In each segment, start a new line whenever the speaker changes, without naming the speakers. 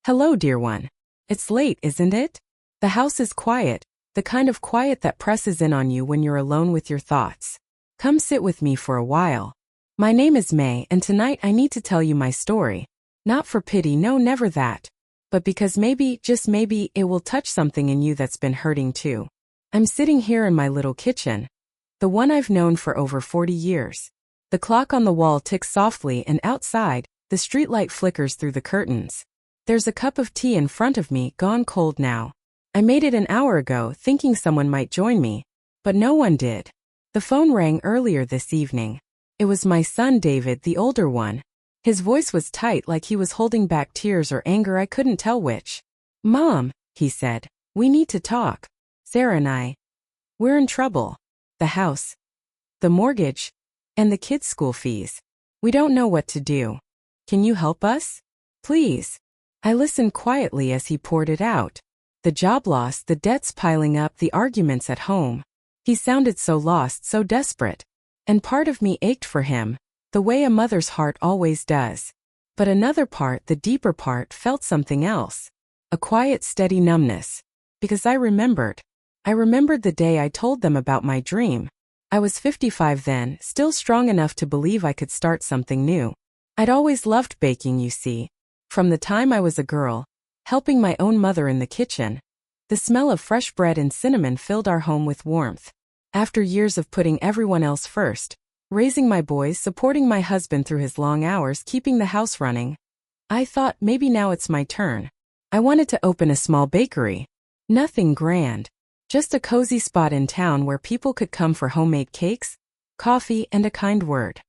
Hello, dear one. It's late, isn't it? The house is quiet, the kind of quiet that presses in on you when you're alone with your thoughts. Come sit with me for a while. My name is May, and tonight I need to tell you my story. Not for pity, no, never that. But because maybe, just maybe, it will touch something in you that's been hurting too. I'm sitting here in my little kitchen, the one I've known for over 40 years. The clock on the wall ticks softly, and outside, the streetlight flickers through the curtains. There's a cup of tea in front of me, gone cold now. I made it an hour ago, thinking someone might join me, but no one did. The phone rang earlier this evening. It was my son David, the older one. His voice was tight, like he was holding back tears or anger, I couldn't tell which. "Mom," he said, "we need to talk. Sarah and we're in trouble. The house, the mortgage, and the kids' school fees. We don't know what to do. Can you help us? Please." I listened quietly as he poured it out. The job loss, the debts piling up, the arguments at home. He sounded so lost, so desperate. And part of me ached for him, the way a mother's heart always does. But another part, the deeper part, felt something else. A quiet, steady numbness. Because I remembered the day I told them about my dream. I was 55 then, still strong enough to believe I could start something new. I'd always loved baking, you see. From the time I was a girl, helping my own mother in the kitchen. The smell of fresh bread and cinnamon filled our home with warmth. After years of putting everyone else first, raising my boys, supporting my husband through his long hours, keeping the house running, I thought maybe now it's my turn. I wanted to open a small bakery. Nothing grand. Just a cozy spot in town where people could come for homemade cakes, coffee, and a kind word.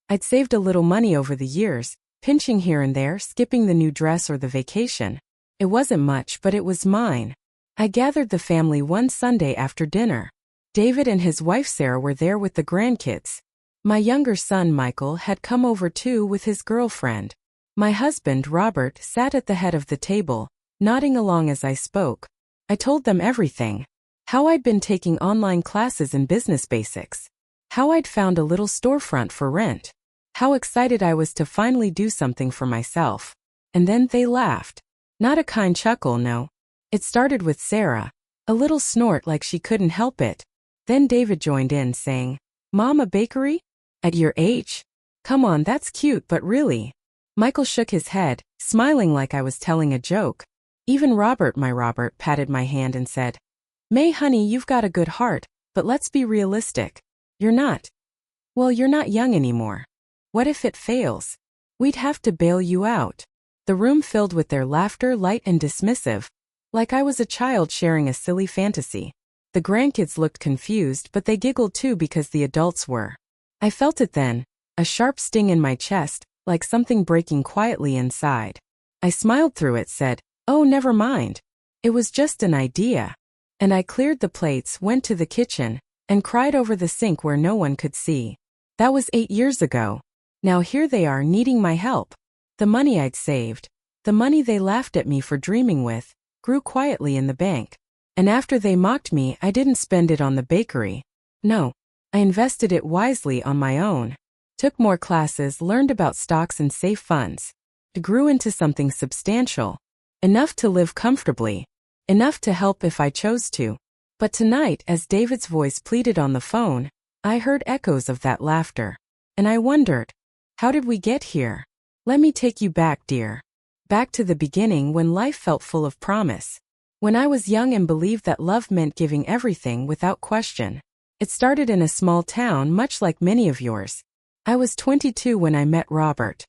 I'd saved a little money over the years, pinching here and there, skipping the new dress or the vacation. It wasn't much, but it was mine. I gathered the family one Sunday after dinner. David and his wife Sarah were there with the grandkids. My younger son Michael had come over too with his girlfriend. My husband Robert sat at the head of the table, nodding along as I spoke. I told them everything. How I'd been taking online classes in business basics. How I'd found a little storefront for rent. How excited I was to finally do something for myself. And then they laughed. Not a kind chuckle, no. It started with Sarah. A little snort like she couldn't help it. Then David joined in, saying, "Mom, a bakery? At your age? Come on, that's cute, but really?" Michael shook his head, smiling like I was telling a joke. Even my Robert, patted my hand and said, "May, honey, you've got a good heart, but let's be realistic. You're not young anymore. What if it fails? We'd have to bail you out." The room filled with their laughter, light and dismissive, like I was a child sharing a silly fantasy. The grandkids looked confused, but they giggled too because the adults were. I felt it then, a sharp sting in my chest, like something breaking quietly inside. I smiled through it, said, "Oh, never mind. It was just an idea." And I cleared the plates, went to the kitchen, and cried over the sink where no one could see. That was 8 years ago. Now here they are needing my help. The money I'd saved, the money they laughed at me for dreaming with, grew quietly in the bank. And after they mocked me, I didn't spend it on the bakery. No, I invested it wisely on my own. Took more classes, learned about stocks and safe funds. It grew into something substantial. Enough to live comfortably. Enough to help if I chose to. But tonight, as David's voice pleaded on the phone, I heard echoes of that laughter. And I wondered, how did we get here? Let me take you back, dear. Back to the beginning when life felt full of promise. When I was young and believed that love meant giving everything without question. It started in a small town, much like many of yours. I was 22 when I met Robert.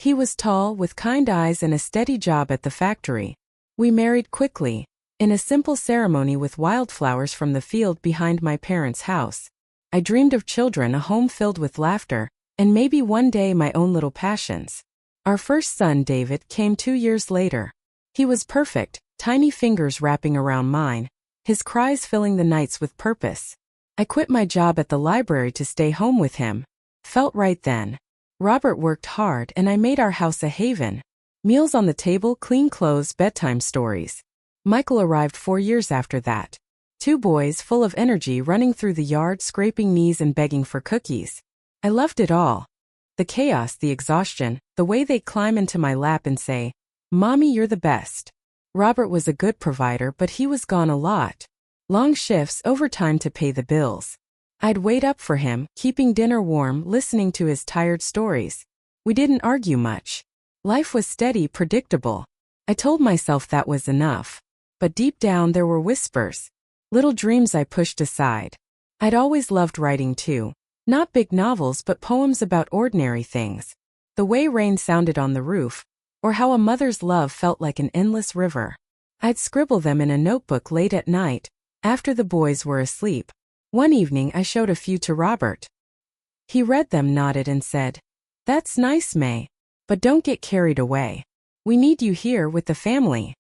He was tall, with kind eyes and a steady job at the factory. We married quickly, in a simple ceremony with wildflowers from the field behind my parents' house. I dreamed of children, a home filled with laughter, and maybe one day my own little passions. Our first son, David, came 2 years later. He was perfect, tiny fingers wrapping around mine, his cries filling the nights with purpose. I quit my job at the library to stay home with him. Felt right then. Robert worked hard and I made our house a haven. Meals on the table, clean clothes, bedtime stories. Michael arrived 4 years after that. 2 boys full of energy running through the yard, scraping knees and begging for cookies. I loved it all. The chaos, the exhaustion, the way they climb into my lap and say, "Mommy, you're the best." Robert was a good provider, but he was gone a lot. Long shifts, overtime to pay the bills. I'd wait up for him, keeping dinner warm, listening to his tired stories. We didn't argue much. Life was steady, predictable. I told myself that was enough. But deep down there were whispers. Little dreams I pushed aside. I'd always loved writing too. Not big novels, but poems about ordinary things. The way rain sounded on the roof, or how a mother's love felt like an endless river. I'd scribble them in a notebook late at night, after the boys were asleep. One evening I showed a few to Robert. He read them, nodded, and said, "That's nice, May. But don't get carried away. We need you here with the family."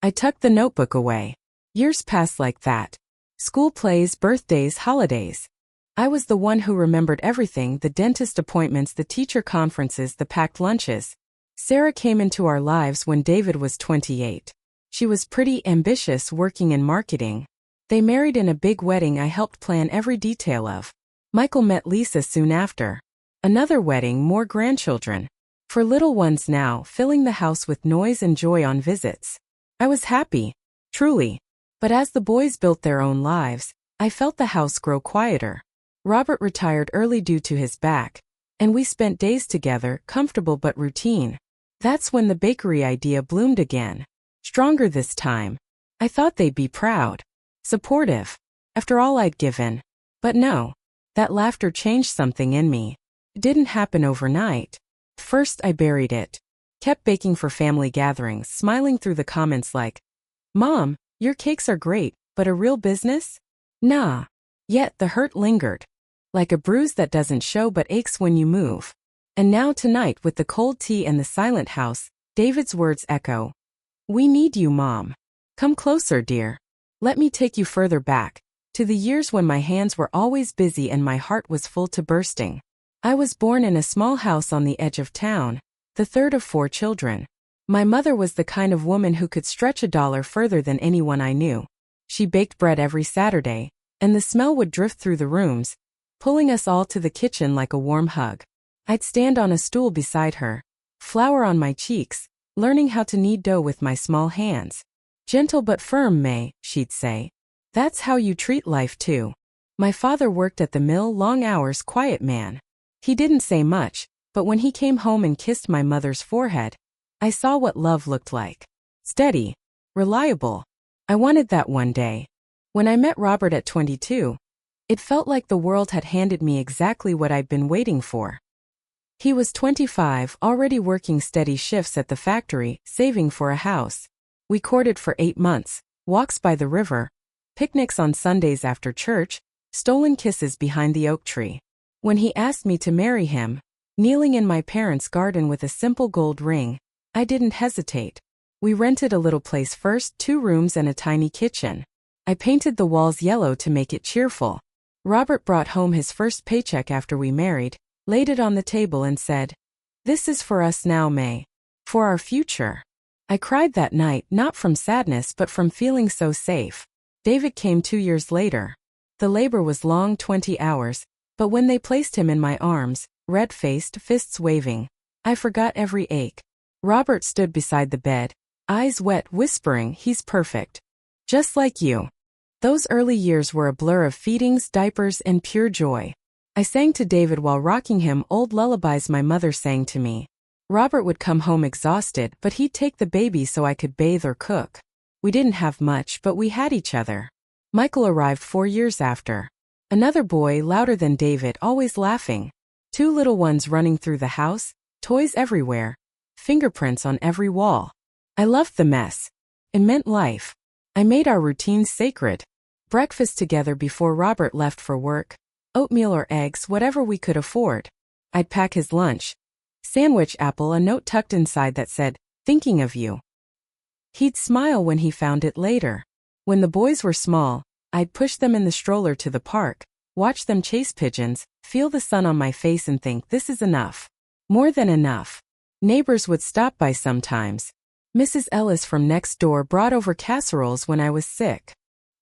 I tucked the notebook away. Years passed like that. School plays, birthdays, holidays. I was the one who remembered everything: the dentist appointments, the teacher conferences, the packed lunches. Sarah came into our lives when David was 28. She was pretty, ambitious, working in marketing. They married in a big wedding I helped plan every detail of. Michael met Lisa soon after. Another wedding, more grandchildren. For little ones now, filling the house with noise and joy on visits. I was happy, truly. But as the boys built their own lives, I felt the house grow quieter. Robert retired early due to his back, and we spent days together, comfortable but routine. That's when the bakery idea bloomed again. Stronger this time. I thought they'd be proud. Supportive. After all I'd given. But no. That laughter changed something in me. It didn't happen overnight. First I buried it. Kept baking for family gatherings, smiling through the comments like, "Mom, your cakes are great, but a real business? Nah." Yet the hurt lingered. Like a bruise that doesn't show but aches when you move. And now tonight, with the cold tea and the silent house, David's words echo. "We need you, Mom. Come closer, dear. Let me take you further back, to the years when my hands were always busy and my heart was full to bursting. I was born in a small house on the edge of town, the third of 4 children. My mother was the kind of woman who could stretch a dollar further than anyone I knew. She baked bread every Saturday, and the smell would drift through the rooms, pulling us all to the kitchen like a warm hug. I'd stand on a stool beside her, flour on my cheeks, learning how to knead dough with my small hands. "Gentle but firm, May," she'd say. "That's how you treat life too." My father worked at the mill, long hours, quiet man. He didn't say much, but when he came home and kissed my mother's forehead, I saw what love looked like. Steady. Reliable. I wanted that one day. When I met Robert at 22, it felt like the world had handed me exactly what I'd been waiting for. He was 25, already working steady shifts at the factory, saving for a house. We courted for 8 months, walks by the river, picnics on Sundays after church, stolen kisses behind the oak tree. When he asked me to marry him, kneeling in my parents' garden with a simple gold ring, I didn't hesitate. We rented a little place first, 2 rooms and a tiny kitchen. I painted the walls yellow to make it cheerful. Robert brought home his first paycheck after we married, laid it on the table and said, "This is for us now, May. For our future." I cried that night, not from sadness but from feeling so safe. David came 2 years later. The labor was long, 20 hours, but when they placed him in my arms, red-faced, fists waving, I forgot every ache. Robert stood beside the bed, eyes wet, whispering, "He's perfect. Just like you." Those early years were a blur of feedings, diapers, and pure joy. I sang to David while rocking him, old lullabies my mother sang to me. Robert would come home exhausted, but he'd take the baby so I could bathe or cook. We didn't have much, but we had each other. Michael arrived 4 years after. Another boy, louder than David, always laughing. 2 little ones running through the house, toys everywhere, fingerprints on every wall. I loved the mess. It meant life. I made our routines sacred. Breakfast together before Robert left for work. Oatmeal or eggs, whatever we could afford. I'd pack his lunch. Sandwich, apple, a note tucked inside that said, "Thinking of you." He'd smile when he found it later. When the boys were small, I'd push them in the stroller to the park, watch them chase pigeons, feel the sun on my face and think, this is enough. More than enough. Neighbors would stop by sometimes. Mrs. Ellis from next door brought over casseroles when I was sick.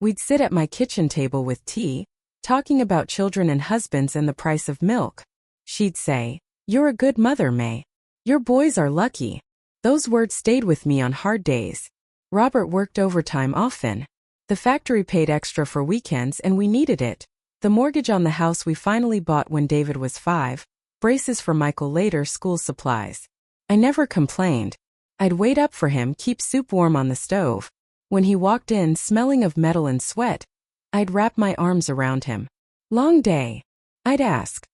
We'd sit at my kitchen table with tea, talking about children and husbands and the price of milk. She'd say, "You're a good mother, May. Your boys are lucky." Those words stayed with me on hard days. Robert worked overtime often. The factory paid extra for weekends and we needed it. The mortgage on the house we finally bought when David was 5, braces for Michael later, school supplies. I never complained. I'd wait up for him, keep soup warm on the stove. When he walked in smelling of metal and sweat, I'd wrap my arms around him. Long day? I'd ask.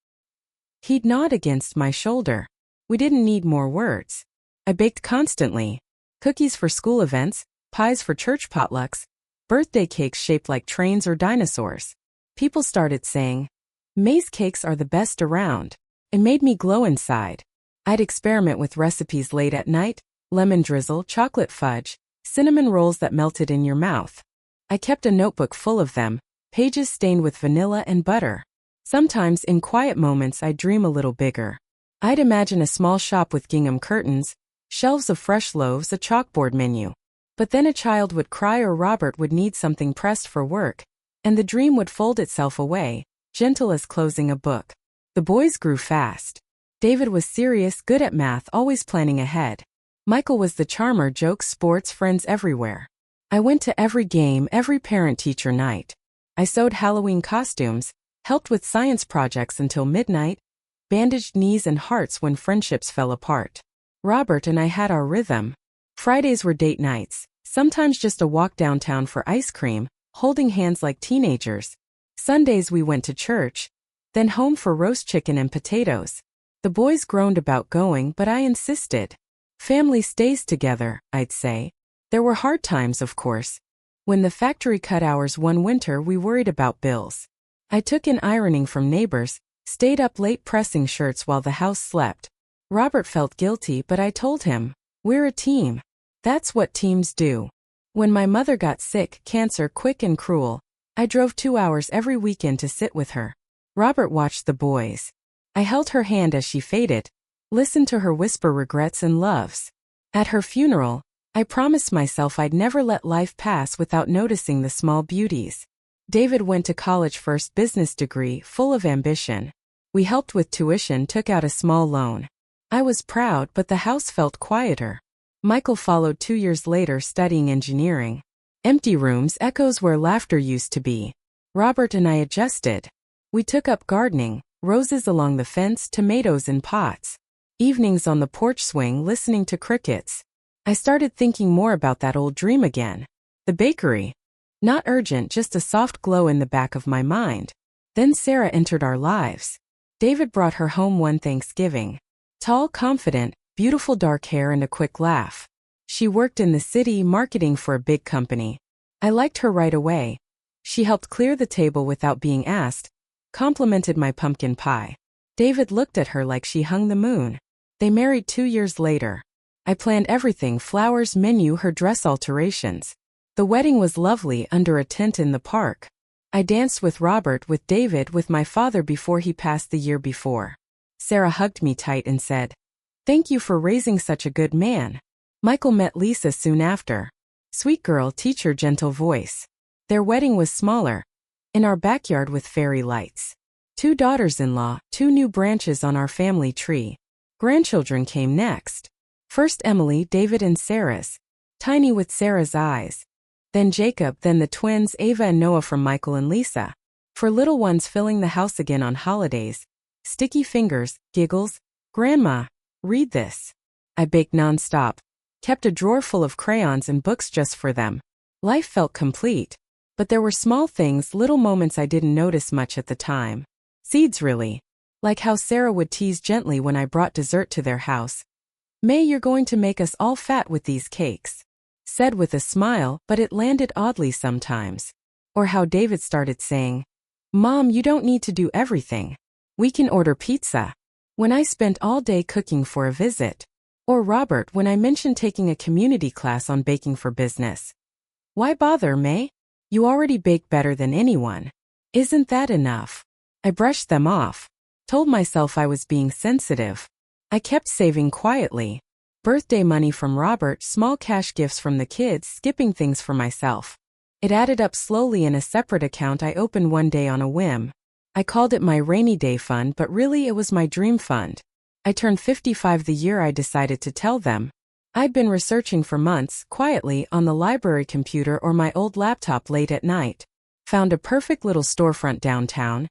He'd nod against my shoulder. We didn't need more words. I baked constantly. Cookies for school events, pies for church potlucks, birthday cakes shaped like trains or dinosaurs. People started saying, "May's cakes are the best around." It made me glow inside. I'd experiment with recipes late at night, lemon drizzle, chocolate fudge, cinnamon rolls that melted in your mouth. I kept a notebook full of them, pages stained with vanilla and butter. Sometimes in quiet moments I'd dream a little bigger. I'd imagine a small shop with gingham curtains, shelves of fresh loaves, a chalkboard menu. But then a child would cry or Robert would need something pressed for work, and the dream would fold itself away, gentle as closing a book. The boys grew fast. David was serious, good at math, always planning ahead. Michael was the charmer, jokes, sports, friends everywhere. I went to every game, every parent-teacher night. I sewed Halloween costumes, helped with science projects until midnight, bandaged knees and hearts when friendships fell apart. Robert and I had our rhythm. Fridays were date nights, sometimes just a walk downtown for ice cream, holding hands like teenagers. Sundays we went to church, then home for roast chicken and potatoes. The boys groaned about going, but I insisted. Family stays together, I'd say. There were hard times, of course. When the factory cut hours one winter, we worried about bills. I took in ironing from neighbors, stayed up late pressing shirts while the house slept. Robert felt guilty, but I told him, "We're a team. That's what teams do." When my mother got sick, cancer quick and cruel, I drove 2 hours every weekend to sit with her. Robert watched the boys. I held her hand as she faded, listened to her whisper regrets and loves. At her funeral, I promised myself I'd never let life pass without noticing the small beauties. David went to college, first business degree, full of ambition. We helped with tuition, took out a small loan. I was proud, but the house felt quieter. Michael followed 2 years later, studying engineering. Empty rooms, echoes where laughter used to be. Robert and I adjusted. We took up gardening, roses along the fence, tomatoes in pots. Evenings on the porch swing, listening to crickets. I started thinking more about that old dream again. The bakery. Not urgent, just a soft glow in the back of my mind. Then Sarah entered our lives. David brought her home one Thanksgiving. Tall, confident, beautiful dark hair and a quick laugh. She worked in the city, marketing for a big company. I liked her right away. She helped clear the table without being asked, complimented my pumpkin pie. David looked at her like she hung the moon. They married 2 years later. I planned everything, flowers, menu, her dress alterations. The wedding was lovely under a tent in the park. I danced with Robert, with David, with my father before he passed the year before. Sarah hugged me tight and said, "Thank you for raising such a good man." Michael met Lisa soon after. Sweet girl, teacher, gentle voice. Their wedding was smaller, in our backyard with fairy lights. 2 daughters-in-law, 2 new branches on our family tree. Grandchildren came next. First Emily, David and Sarah's, tiny with Sarah's eyes. Then Jacob, then the twins Ava and Noah from Michael and Lisa. For little ones filling the house again on holidays. Sticky fingers, giggles. "Grandma, read this." I baked non-stop. Kept a drawer full of crayons and books just for them. Life felt complete. But there were small things, little moments I didn't notice much at the time. Seeds really. Like how Sarah would tease gently when I brought dessert to their house. "May, you're going to make us all fat with these cakes." Said with a smile, but it landed oddly sometimes. Or how David started saying, "Mom, you don't need to do everything. We can order pizza." When I spent all day cooking for a visit. Or Robert when I mentioned taking a community class on baking for business. "Why bother, May? You already bake better than anyone. Isn't that enough?" I brushed them off. Told myself I was being sensitive. I kept saving quietly. Birthday money from Robert, small cash gifts from the kids, skipping things for myself. It added up slowly in a separate account I opened one day on a whim. I called it my rainy day fund, but really it was my dream fund. I turned 55 the year I decided to tell them. I'd been researching for months, quietly, on the library computer or my old laptop late at night. Found a perfect little storefront downtown.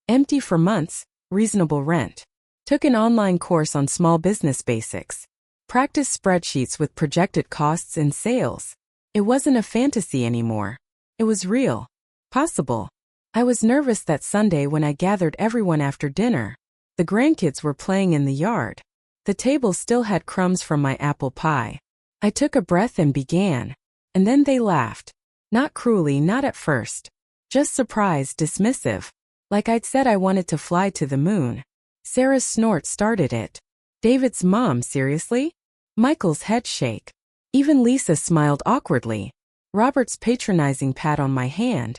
Empty for months, reasonable rent. Took an online course on small business basics. Practiced spreadsheets with projected costs and sales. It wasn't a fantasy anymore. It was real. Possible. I was nervous that Sunday when I gathered everyone after dinner. The grandkids were playing in the yard. The table still had crumbs from my apple pie. I took a breath and began. And then they laughed. Not cruelly, not at first. Just surprised, dismissive. Like I'd said I wanted to fly to the moon. Sarah's snort started it. David's mom, seriously? Michael's head shake. Even Lisa smiled awkwardly. Robert's patronizing pat on my hand.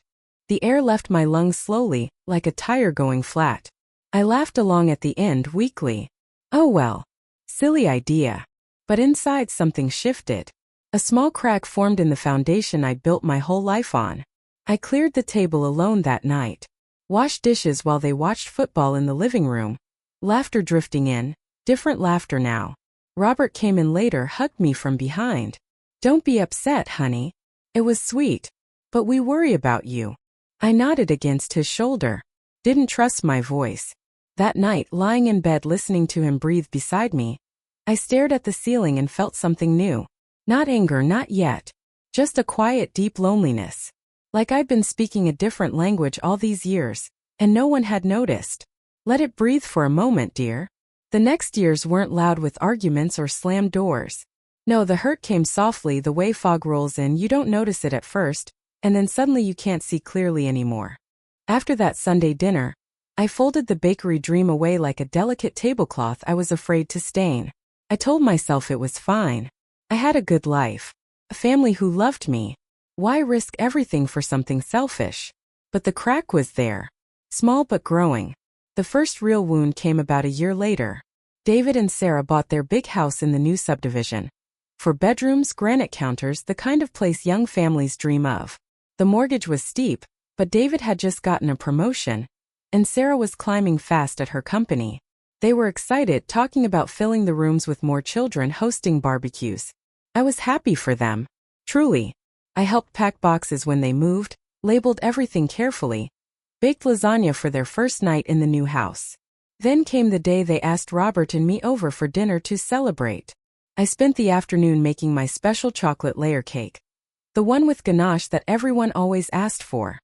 The air left my lungs slowly, like a tire going flat. I laughed along at the end weakly. Oh well. Silly idea. But inside something shifted. A small crack formed in the foundation I built my whole life on. I cleared the table alone that night. Washed dishes while they watched football in the living room. Laughter drifting in, different laughter now. Robert came in later, hugged me from behind. Don't be upset, honey. It was sweet. But we worry about you. I nodded against his shoulder. Didn't trust my voice. That night, lying in bed listening to him breathe beside me, I stared at the ceiling and felt something new. Not anger, not yet. Just a quiet, deep loneliness. Like I'd been speaking a different language all these years, and no one had noticed. Let it breathe for a moment, dear. The next years weren't loud with arguments or slammed doors. No, the hurt came softly, the way fog rolls in, you don't notice it at first, and then suddenly you can't see clearly anymore. After that Sunday dinner, I folded the bakery dream away like a delicate tablecloth I was afraid to stain. I told myself it was fine. I had a good life. A family who loved me. Why risk everything for something selfish? But the crack was there. Small but growing. The first real wound came about a year later. David and Sarah bought their big house in the new subdivision. 4 bedrooms, granite counters, the kind of place young families dream of. The mortgage was steep, but David had just gotten a promotion, and Sarah was climbing fast at her company. They were excited, talking about filling the rooms with more children, hosting barbecues. I was happy for them. Truly. I helped pack boxes when they moved, labeled everything carefully. Baked lasagna for their first night in the new house. Then came the day they asked Robert and me over for dinner to celebrate. I spent the afternoon making my special chocolate layer cake. The one with ganache that everyone always asked for.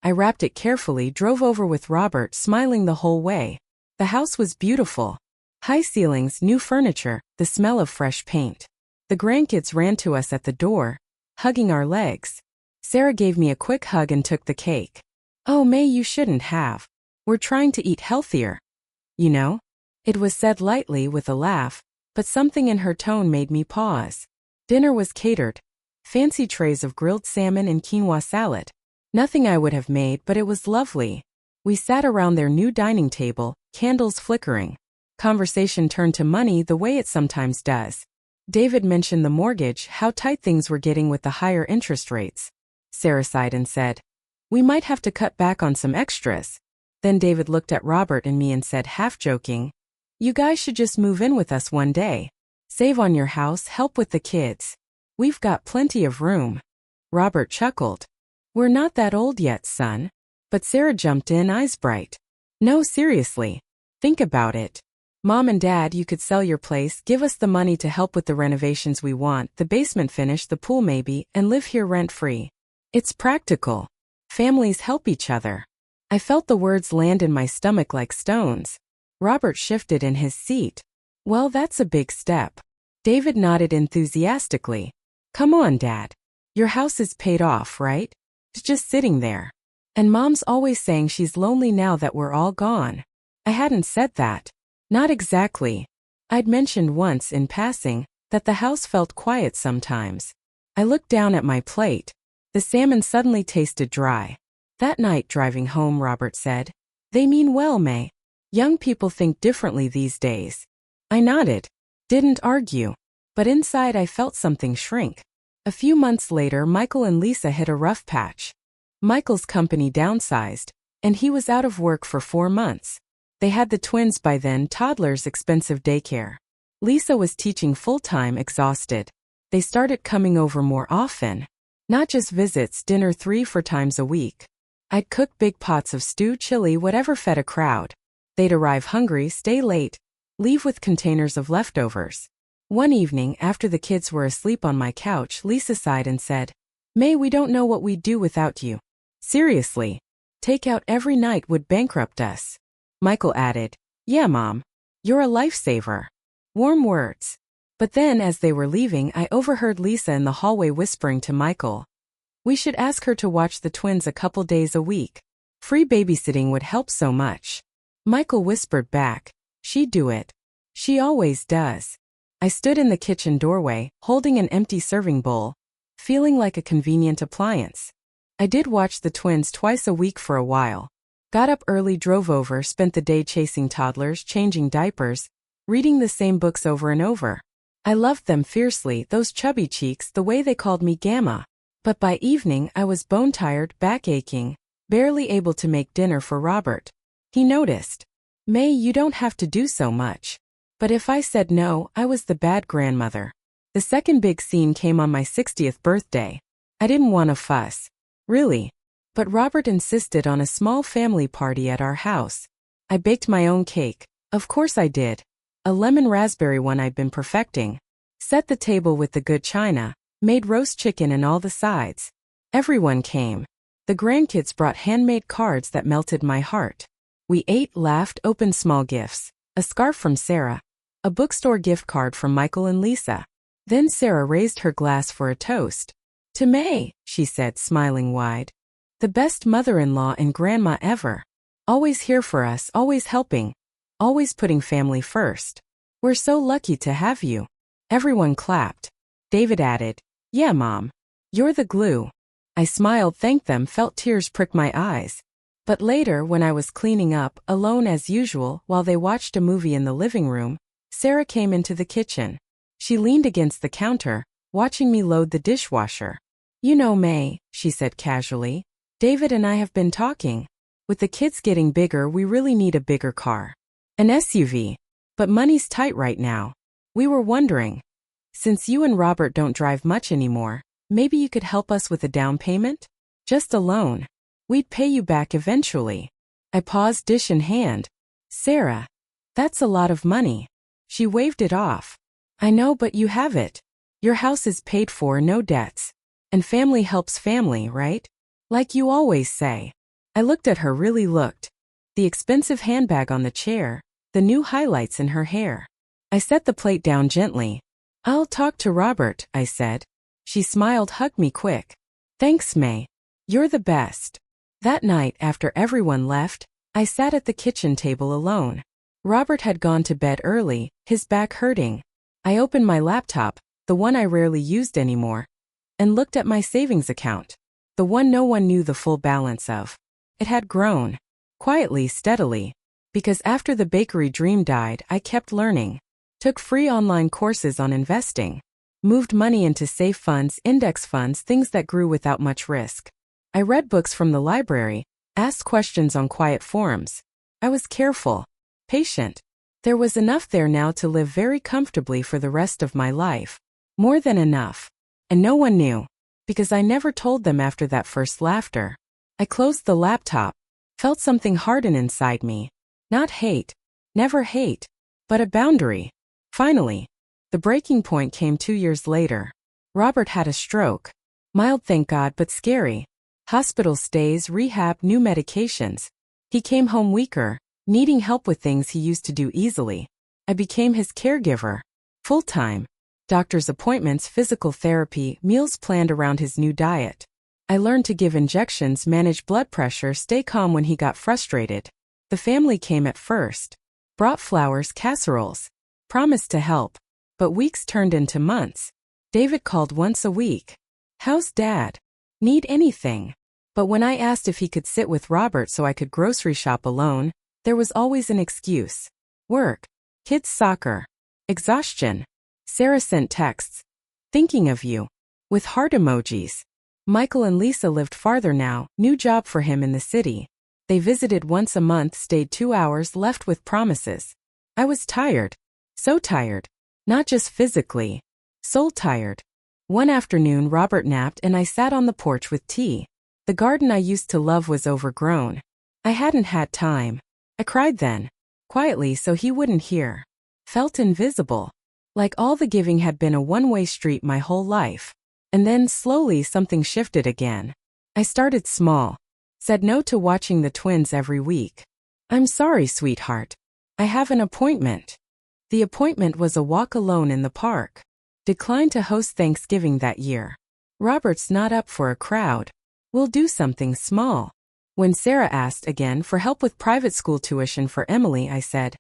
I wrapped it carefully, drove over with Robert, smiling the whole way. The house was beautiful. High ceilings, new furniture, the smell of fresh paint. The grandkids ran to us at the door, hugging our legs. Sarah gave me a quick hug and took the cake. Oh, May, you shouldn't have. We're trying to eat healthier. You know? It was said lightly with a laugh, but something in her tone made me pause. Dinner was catered. Fancy trays of grilled salmon and quinoa salad. Nothing I would have made, but it was lovely. We sat around their new dining table, candles flickering. Conversation turned to money the way it sometimes does. David mentioned the mortgage, how tight things were getting with the higher interest rates. Sarah sighed and said, "We might have to cut back on some extras." Then David looked at Robert and me and said, half joking, "You guys should just move in with us one day. Save on your house, help with the kids. We've got plenty of room." Robert chuckled. "We're not that old yet, son." But Sarah jumped in, eyes bright. "No, seriously. Think about it. Mom and Dad, you could sell your place, give us the money to help with the renovations we want, the basement finished, the pool maybe, and live here rent-free. It's practical. Families help each other." I felt the words land in my stomach like stones. Robert shifted in his seat. "Well, that's a big step." David nodded enthusiastically. "Come on, Dad. Your house is paid off, right? It's just sitting there. And Mom's always saying she's lonely now that we're all gone." I hadn't said that. Not exactly. I'd mentioned once, in passing, that the house felt quiet sometimes. I looked down at my plate. The salmon suddenly tasted dry. That night driving home, Robert said, "They mean well, May. Young people think differently these days." I nodded. Didn't argue. But inside I felt something shrink. A few months later, Michael and Lisa hit a rough patch. Michael's company downsized, and he was out of work for 4 months. They had the twins by then, toddlers, expensive daycare. Lisa was teaching full-time, exhausted. They started coming over more often. Not just visits, dinner 3-4 times a week. I'd cook big pots of stew, chili, whatever fed a crowd. They'd arrive hungry, stay late, leave with containers of leftovers. One evening, after the kids were asleep on my couch, Lisa sighed and said, "May, we don't know what we'd do without you. Seriously. Takeout every night would bankrupt us." Michael added, "Yeah, Mom. You're a lifesaver." Warm words. But then, as they were leaving, I overheard Lisa in the hallway whispering to Michael, "We should ask her to watch the twins a couple days a week. Free babysitting would help so much." Michael whispered back, "She'd do it. She always does." I stood in the kitchen doorway, holding an empty serving bowl, feeling like a convenient appliance. I did watch the twins twice a week for a while. Got up early, drove over, spent the day chasing toddlers, changing diapers, reading the same books over and over. I loved them fiercely, those chubby cheeks, the way they called me Gamma. But by evening I was bone-tired, back-aching, barely able to make dinner for Robert. He noticed. "May, you don't have to do so much." But if I said no, I was the bad grandmother. The second big scene came on my 60th birthday. I didn't want to fuss. Really. But Robert insisted on a small family party at our house. I baked my own cake. Of course I did. A lemon raspberry one I'd been perfecting. Set the table with the good china. Made roast chicken and all the sides. Everyone came. The grandkids brought handmade cards that melted my heart. We ate, laughed, opened small gifts. A scarf from Sarah. A bookstore gift card from Michael and Lisa. Then Sarah raised her glass for a toast. "To May," she said, smiling wide. "The best mother-in-law and grandma ever. Always here for us, always helping. Always putting family first. We're so lucky to have you." Everyone clapped. David added, "Yeah, Mom. You're the glue." I smiled, thanked them, felt tears prick my eyes. But later, when I was cleaning up, alone as usual, while they watched a movie in the living room, Sarah came into the kitchen. She leaned against the counter, watching me load the dishwasher. "You know, May," she said casually, "David and I have been talking. With the kids getting bigger, we really need a bigger car. An SUV. But money's tight right now. We were wondering, since you and Robert don't drive much anymore, maybe you could help us with a down payment? Just a loan. We'd pay you back eventually." I paused, dish in hand. "Sarah, that's a lot of money." She waved it off. "I know, but you have it. Your house is paid for, no debts. And family helps family, right? Like you always say." I looked at her, really looked. The expensive handbag on the chair, the new highlights in her hair. I set the plate down gently. "I'll talk to Robert," I said. She smiled, hugged me quick. "Thanks, May. You're the best." That night, after everyone left, I sat at the kitchen table alone. Robert had gone to bed early, his back hurting. I opened my laptop, the one I rarely used anymore, and looked at my savings account, the one no one knew the full balance of. It had grown. Quietly, steadily. Because after the bakery dream died, I kept learning. Took free online courses on investing. Moved money into safe funds, index funds, things that grew without much risk. I read books from the library, asked questions on quiet forums. I was careful. Patient. There was enough there now to live very comfortably for the rest of my life. More than enough. And no one knew. Because I never told them after that first laughter. I closed the laptop. Felt something harden inside me. Not hate. Never hate. But a boundary. Finally. The breaking point came 2 years later. Robert had a stroke. Mild, thank God, but scary. Hospital stays, rehab, new medications. He came home weaker, needing help with things he used to do easily. I became his caregiver. Full-time. Doctor's appointments, physical therapy, meals planned around his new diet. I learned to give injections, manage blood pressure, stay calm when he got frustrated. The family came at first. Brought flowers, casseroles. Promised to help. But weeks turned into months. David called once a week. "How's Dad? Need anything?" But when I asked if he could sit with Robert so I could grocery shop alone, there was always an excuse. Work. Kids' soccer. Exhaustion. Sarah sent texts. "Thinking of you." With heart emojis. Michael and Lisa lived farther now, new job for him in the city. They visited once a month, stayed 2 hours, left with promises. I was tired. So tired. Not just physically. Soul-tired. One afternoon Robert napped and I sat on the porch with tea. The garden I used to love was overgrown. I hadn't had time. I cried then. Quietly so he wouldn't hear. Felt invisible. Like all the giving had been a one-way street my whole life. And then, slowly, something shifted again. I started small. Said no to watching the twins every week. I'm sorry, sweetheart. I have an appointment. The appointment was a walk alone in the park. Declined to host Thanksgiving that year. Robert's not up for a crowd. We'll do something small. When Sarah asked again for help with private school tuition for Emily, I said,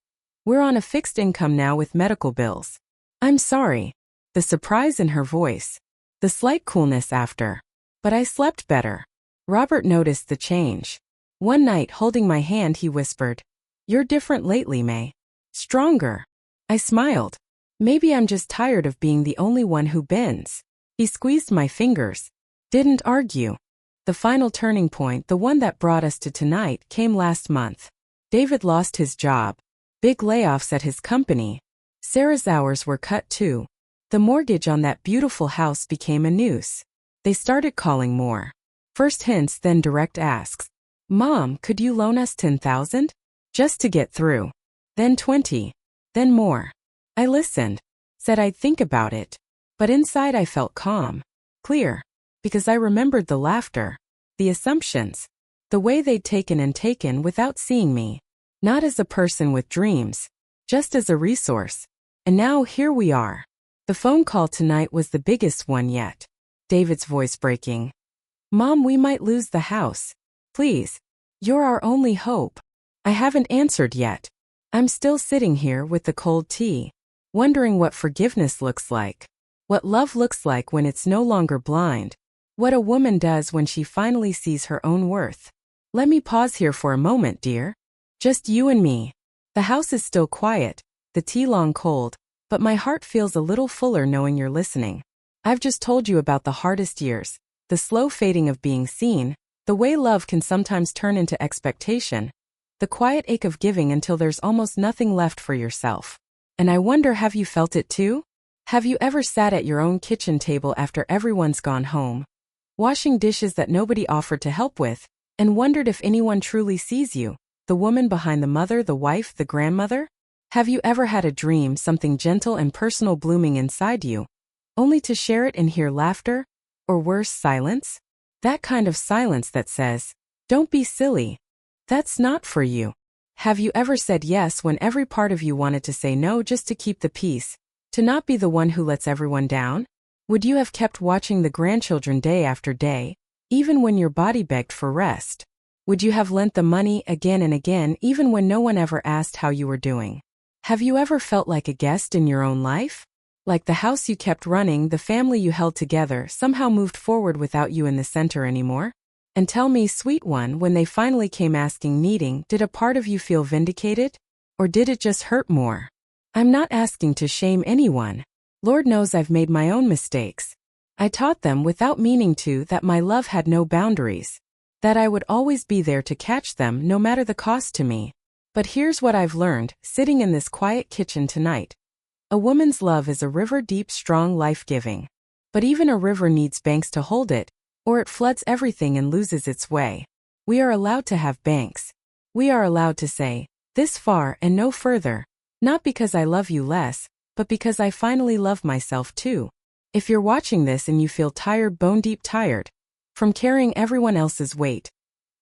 we're on a fixed income now with medical bills. I'm sorry. The surprise in her voice. The slight coolness after. But I slept better. Robert noticed the change. One night, holding my hand, he whispered, you're different lately, May. Stronger. I smiled. Maybe I'm just tired of being the only one who bends. He squeezed my fingers. Didn't argue. The final turning point, the one that brought us to tonight, came last month. David lost his job. Big layoffs at his company. Sarah's hours were cut too. The mortgage on that beautiful house became a noose. They started calling more. First hints, then direct asks. Mom, could you loan us $10,000? Just to get through. Then 20. Then more. I listened. Said I'd think about it. But inside I felt calm. Clear. Because I remembered the laughter. The assumptions. The way they'd taken and taken without seeing me. Not as a person with dreams. Just as a resource. And now here we are. The phone call tonight was the biggest one yet. David's voice breaking. Mom, we might lose the house. Please. You're our only hope. I haven't answered yet. I'm still sitting here with the cold tea. Wondering what forgiveness looks like. What love looks like when it's no longer blind. What a woman does when she finally sees her own worth. Let me pause here for a moment, dear. Just you and me. The house is still quiet. The tea long cold. But my heart feels a little fuller knowing you're listening. I've just told you about the hardest years, the slow fading of being seen, the way love can sometimes turn into expectation, the quiet ache of giving until there's almost nothing left for yourself. And I wonder, have you felt it too? Have you ever sat at your own kitchen table after everyone's gone home, washing dishes that nobody offered to help with, and wondered if anyone truly sees you, the woman behind the mother, the wife, the grandmother? Have you ever had a dream, something gentle and personal blooming inside you, only to share it and hear laughter? Or worse, silence? That kind of silence that says, don't be silly. That's not for you. Have you ever said yes when every part of you wanted to say no just to keep the peace, to not be the one who lets everyone down? Would you have kept watching the grandchildren day after day, even when your body begged for rest? Would you have lent the money again and again even when no one ever asked how you were doing? Have you ever felt like a guest in your own life? Like the house you kept running, the family you held together, somehow moved forward without you in the center anymore? And tell me, sweet one, when they finally came asking, needing, did a part of you feel vindicated? Or did it just hurt more? I'm not asking to shame anyone. Lord knows I've made my own mistakes. I taught them without meaning to that my love had no boundaries. That I would always be there to catch them no matter the cost to me. But here's what I've learned, sitting in this quiet kitchen tonight. A woman's love is a river deep, strong, life-giving. But even a river needs banks to hold it, or it floods everything and loses its way. We are allowed to have banks. We are allowed to say, this far and no further, not because I love you less, but because I finally love myself too. If you're watching this and you feel tired, bone deep tired, from carrying everyone else's weight,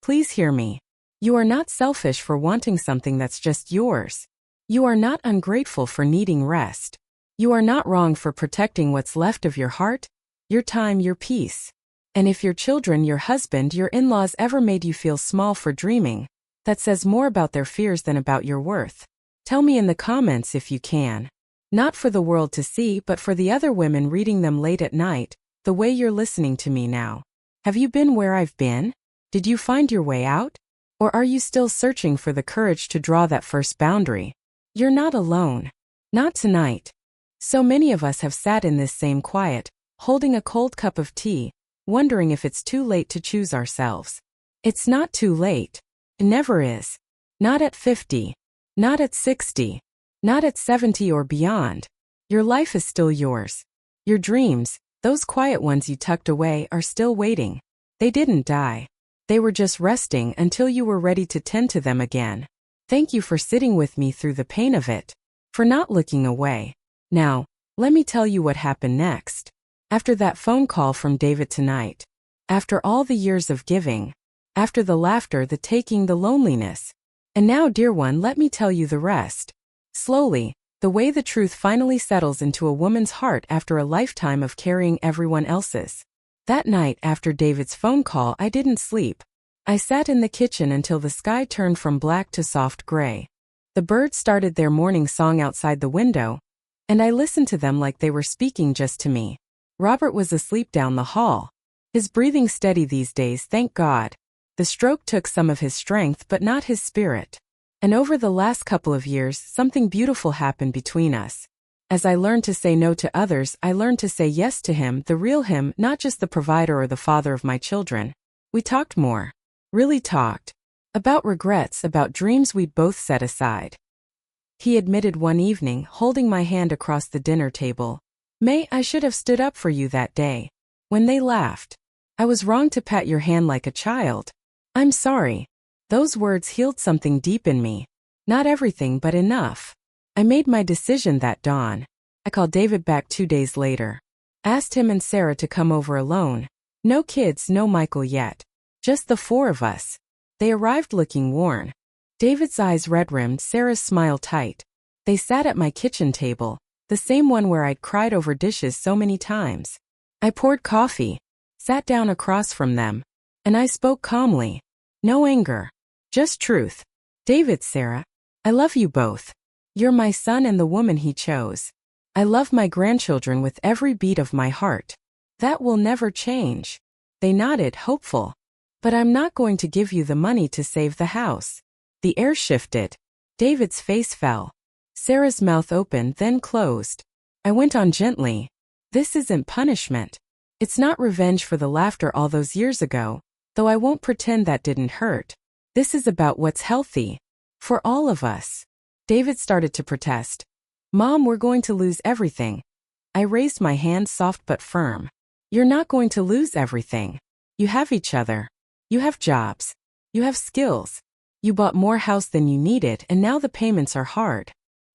please hear me. You are not selfish for wanting something that's just yours. You are not ungrateful for needing rest. You are not wrong for protecting what's left of your heart, your time, your peace. And if your children, your husband, your in-laws ever made you feel small for dreaming, that says more about their fears than about your worth. Tell me in the comments if you can. Not for the world to see, but for the other women reading them late at night, the way you're listening to me now. Have you been where I've been? Did you find your way out? Or are you still searching for the courage to draw that first boundary? You're not alone. Not tonight. So many of us have sat in this same quiet, holding a cold cup of tea, wondering if it's too late to choose ourselves. It's not too late. It never is. Not at 50. Not at 60. Not at 70 or beyond. Your life is still yours. Your dreams, those quiet ones you tucked away, are still waiting. They didn't die. They were just resting until you were ready to tend to them again. Thank you for sitting with me through the pain of it, for not looking away. Now, let me tell you what happened next. After that phone call from David tonight, after all the years of giving, after the laughter, the taking, the loneliness. And now, dear one, let me tell you the rest. Slowly, the way the truth finally settles into a woman's heart after a lifetime of carrying everyone else's. That night after David's phone call, I didn't sleep. I sat in the kitchen until the sky turned from black to soft gray. The birds started their morning song outside the window, and I listened to them like they were speaking just to me. Robert was asleep down the hall. His breathing steady these days, thank God. The stroke took some of his strength but not his spirit. And over the last couple of years, something beautiful happened between us. As I learned to say no to others, I learned to say yes to him, the real him, not just the provider or the father of my children. We talked more. Really talked. About regrets, about dreams we'd both set aside. He admitted one evening, holding my hand across the dinner table, "May, I should have stood up for you that day. When they laughed. I was wrong to pat your hand like a child. I'm sorry." Those words healed something deep in me. Not everything, but enough. I made my decision that dawn. I called David back 2 days later. Asked him and Sarah to come over alone. No kids, no Michael yet. Just the 4 of us. They arrived looking worn. David's eyes red-rimmed, Sarah's smile tight. They sat at my kitchen table, the same one where I'd cried over dishes so many times. I poured coffee, sat down across from them, and I spoke calmly. No anger. Just truth. "David, Sarah, I love you both. You're my son and the woman he chose. I love my grandchildren with every beat of my heart. That will never change." They nodded, hopeful. "But I'm not going to give you the money to save the house." The air shifted. David's face fell. Sarah's mouth opened, then closed. I went on gently. "This isn't punishment. It's not revenge for the laughter all those years ago, though I won't pretend that didn't hurt. This is about what's healthy. For all of us." David started to protest. "Mom, we're going to lose everything." I raised my hand, soft but firm. "You're not going to lose everything. You have each other. You have jobs. You have skills. You bought more house than you needed, and now the payments are hard.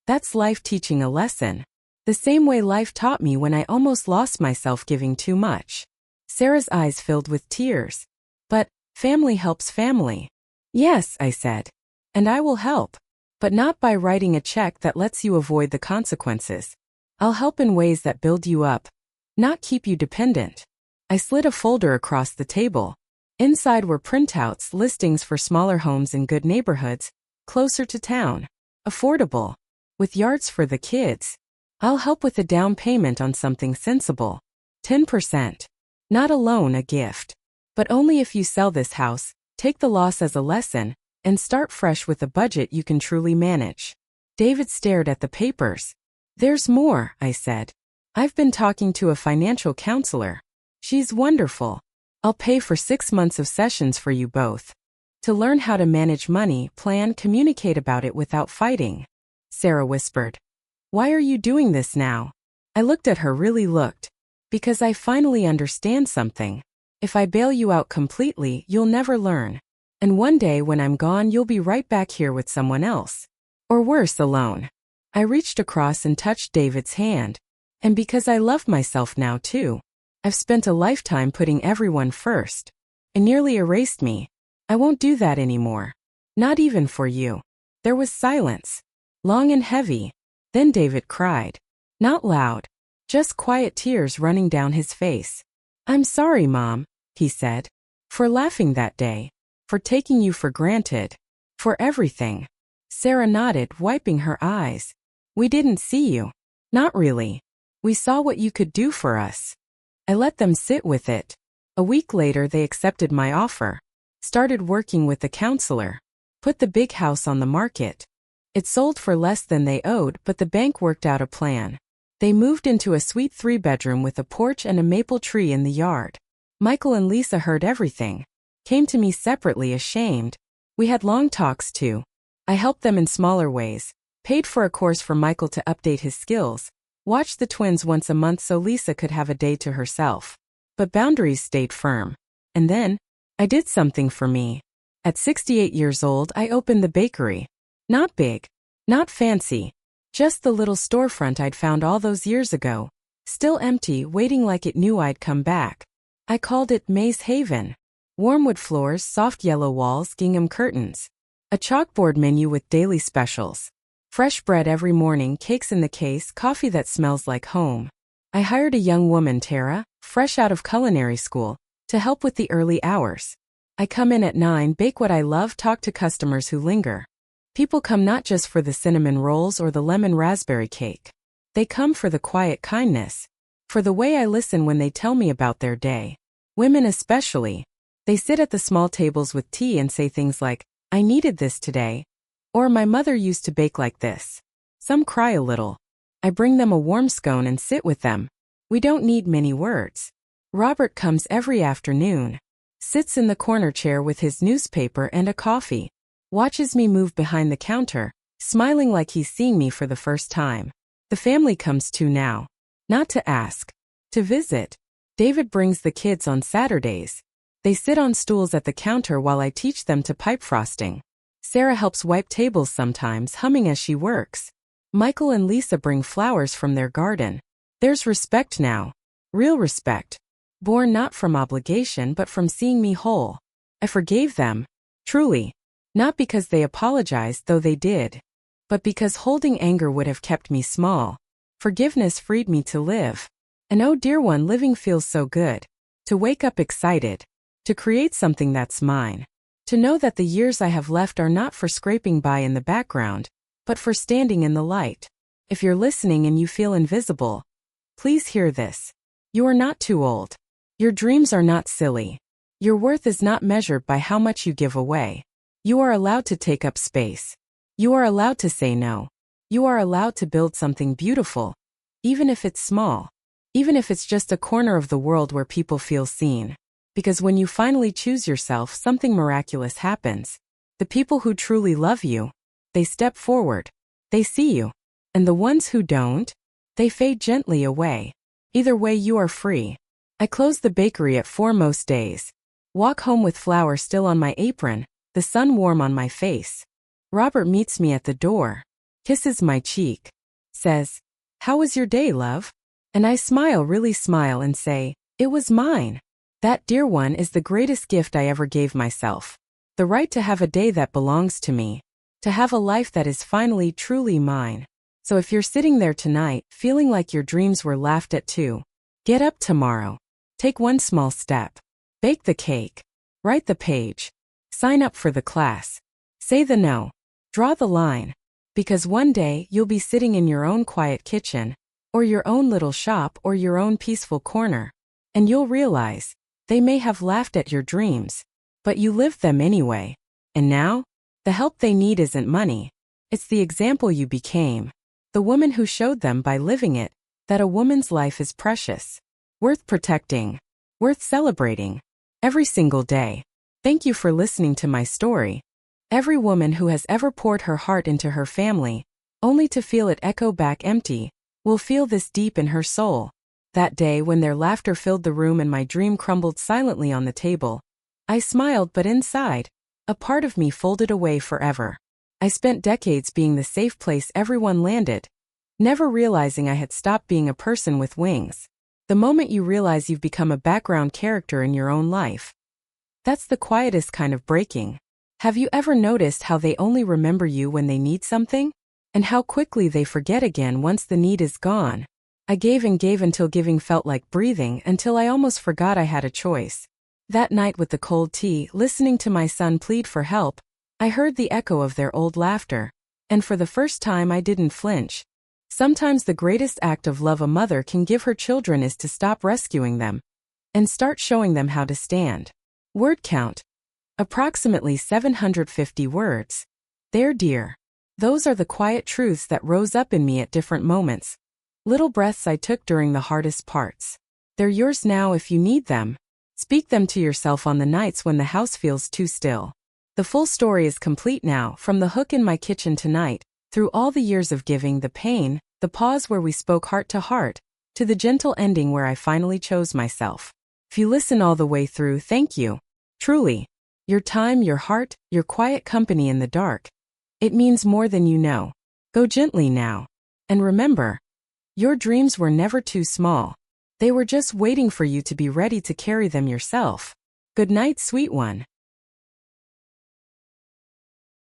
That's life teaching a lesson. The same way life taught me when I almost lost myself giving too much." Sarah's eyes filled with tears. "But family helps family." "Yes," I said. "And I will help. But not by writing a check that lets you avoid the consequences. I'll help in ways that build you up, not keep you dependent." I slid a folder across the table. Inside were printouts, listings for smaller homes in good neighborhoods, closer to town, affordable, with yards for the kids. "I'll help with a down payment on something sensible. 10%. Not a loan, a gift. But only if you sell this house, take the loss as a lesson, and start fresh with a budget you can truly manage." David stared at the papers. "There's more," I said. "I've been talking to a financial counselor. She's wonderful. I'll pay for 6 months of sessions for you both. To learn how to manage money, plan, communicate about it without fighting." Sarah whispered. "Why are you doing this now?" I looked at her, really looked. "Because I finally understand something. If I bail you out completely, you'll never learn. And one day when I'm gone, you'll be right back here with someone else. Or worse, alone." I reached across and touched David's hand. "And because I love myself now too. I've spent a lifetime putting everyone first. It nearly erased me. I won't do that anymore. Not even for you." There was silence. Long and heavy. Then David cried. Not loud. Just quiet tears running down his face. "I'm sorry, Mom," he said. "For laughing that day. For taking you for granted. For everything." Sarah nodded, wiping her eyes. "We didn't see you. Not really. We saw what you could do for us." I let them sit with it. A week later they accepted my offer. Started working with the counselor. Put the big house on the market. It sold for less than they owed, but the bank worked out a plan. They moved into a sweet 3-bedroom with a porch and a maple tree in the yard. Michael and Lisa heard everything. Came to me separately, ashamed. We had long talks too. I helped them in smaller ways. Paid for a course for Michael to update his skills. Watched the twins once a month so Lisa could have a day to herself. But boundaries stayed firm. And then, I did something for me. At 68 years old, I opened the bakery. Not big, not fancy, just the little storefront I'd found all those years ago, still empty, waiting like it knew I'd come back. I called it May's Haven. Warm wood floors, soft yellow walls, gingham curtains. A chalkboard menu with daily specials. Fresh bread every morning, cakes in the case, coffee that smells like home. I hired a young woman, Tara, fresh out of culinary school, to help with the early hours. I come in at 9, bake what I love, talk to customers who linger. People come not just for the cinnamon rolls or the lemon raspberry cake. They come for the quiet kindness, for the way I listen when they tell me about their day. Women especially. They sit at the small tables with tea and say things like, "I needed this today," or "My mother used to bake like this." Some cry a little. I bring them a warm scone and sit with them. We don't need many words. Robert comes every afternoon. Sits in the corner chair with his newspaper and a coffee. Watches me move behind the counter, smiling like he's seeing me for the first time. The family comes too now. Not to ask. To visit. David brings the kids on Saturdays. They sit on stools at the counter while I teach them to pipe frosting. Sarah helps wipe tables sometimes, humming as she works. Michael and Lisa bring flowers from their garden. There's respect now. Real respect. Born not from obligation but from seeing me whole. I forgave them. Truly. Not because they apologized, though they did. But because holding anger would have kept me small. Forgiveness freed me to live. And oh dear one, living feels so good. To wake up excited. To create something that's mine. To know that the years I have left are not for scraping by in the background, but for standing in the light. If you're listening and you feel invisible, please hear this. You are not too old. Your dreams are not silly. Your worth is not measured by how much you give away. You are allowed to take up space. You are allowed to say no. You are allowed to build something beautiful. Even if it's small. Even if it's just a corner of the world where people feel seen. Because when you finally choose yourself, something miraculous happens. The people who truly love you, they step forward. They see you. And the ones who don't, they fade gently away. Either way, you are free. I close the bakery at 4 most days. Walk home with flour still on my apron, the sun warm on my face. Robert meets me at the door, kisses my cheek, says, "How was your day, love?" And I smile, really smile, and say, "It was mine." That, dear one, is the greatest gift I ever gave myself. The right to have a day that belongs to me. To have a life that is finally truly mine. So if you're sitting there tonight, feeling like your dreams were laughed at too, get up tomorrow. Take one small step. Bake the cake. Write the page. Sign up for the class. Say the no. Draw the line. Because one day you'll be sitting in your own quiet kitchen, or your own little shop, or your own peaceful corner. And you'll realize, they may have laughed at your dreams, but you lived them anyway. And now, the help they need isn't money. It's the example you became. The woman who showed them by living it, that a woman's life is precious. Worth protecting. Worth celebrating. Every single day. Thank you for listening to my story. Every woman who has ever poured her heart into her family, only to feel it echo back empty, will feel this deep in her soul. That day when their laughter filled the room and my dream crumbled silently on the table, I smiled, but inside, a part of me folded away forever. I spent decades being the safe place everyone landed, never realizing I had stopped being a person with wings. The moment you realize you've become a background character in your own life. That's the quietest kind of breaking. Have you ever noticed how they only remember you when they need something? And how quickly they forget again once the need is gone? I gave and gave until giving felt like breathing, until I almost forgot I had a choice. That night with the cold tea, listening to my son plead for help, I heard the echo of their old laughter. And for the first time I didn't flinch. Sometimes the greatest act of love a mother can give her children is to stop rescuing them and start showing them how to stand. Word count. Approximately 750 words. There, dear. Those are the quiet truths that rose up in me at different moments. Little breaths I took during the hardest parts. They're yours now if you need them. Speak them to yourself on the nights when the house feels too still. The full story is complete now, from the hook in my kitchen tonight, through all the years of giving, the pain, the pause where we spoke heart to heart, to the gentle ending where I finally chose myself. If you listen all the way through, thank you. Truly. Your time, your heart, your quiet company in the dark. It means more than you know. Go gently now. And remember, your dreams were never too small. They were just waiting for you to be ready to carry them yourself. Good night, sweet one.